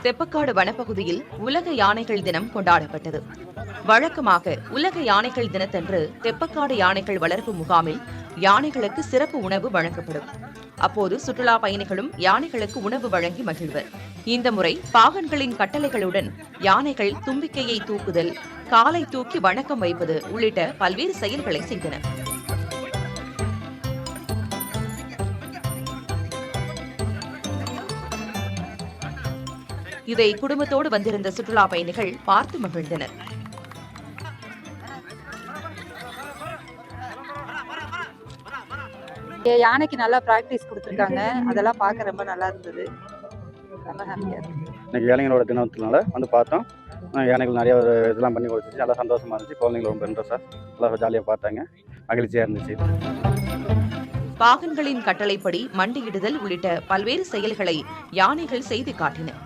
தெப்பக்காடு வனப்பகுதியில் உலக யானைகள் தினம் கொண்டாடப்பட்டது. வழக்கமாக உலக யானைகள் தினத்தன்று தெப்பக்காடு யானைகள் வளர்ப்பு முகாமில் யானைகளுக்கு சிறப்பு உணவு வழங்கப்படும். அப்போது சுற்றுலா பயணிகளும் யானைகளுக்கு உணவு வழங்கி மகிழ்வர். இந்த முறை பாகன்களின் கட்டளைகளுடன் யானைகள் தும்பிக்கையை தூக்குதல், காலை தூக்கி வணக்கம் வைப்பது உள்ளிட்ட பல்வேறு செயல்களை செய்தன. இதை குடும்பத்தோடு வந்திருந்த சுற்றுலா பயணிகள் பார்த்து மகிழ்ந்தனர். யானைக்கு நல்லா பிராக்டிஸ் கொடுத்துருக்காங்க. அதெல்லாம் பார்க்க ரொம்ப நல்லா இருந்தது. ரொம்ப ஹாப்பியா இருக்கு. இன்னைக்கு யானைகளோட தினத்தினால வந்து பார்த்தோம். யானைகள் நிறைய இதெல்லாம் பண்ணி கொடுத்துச்சு. நல்லா சந்தோஷமா இருந்துச்சு. குழந்தைங்க ரொம்ப இன்ட்ரெஸ்டா நல்லா ஜாலியாக பார்த்தாங்க. மகிழ்ச்சியா இருந்துச்சு. பாகன்களின் கட்டளைப்படி மண்டியிடுதல் உள்ளிட்ட பல்வேறு செயல்களை யானைகள் செய்து காட்டின.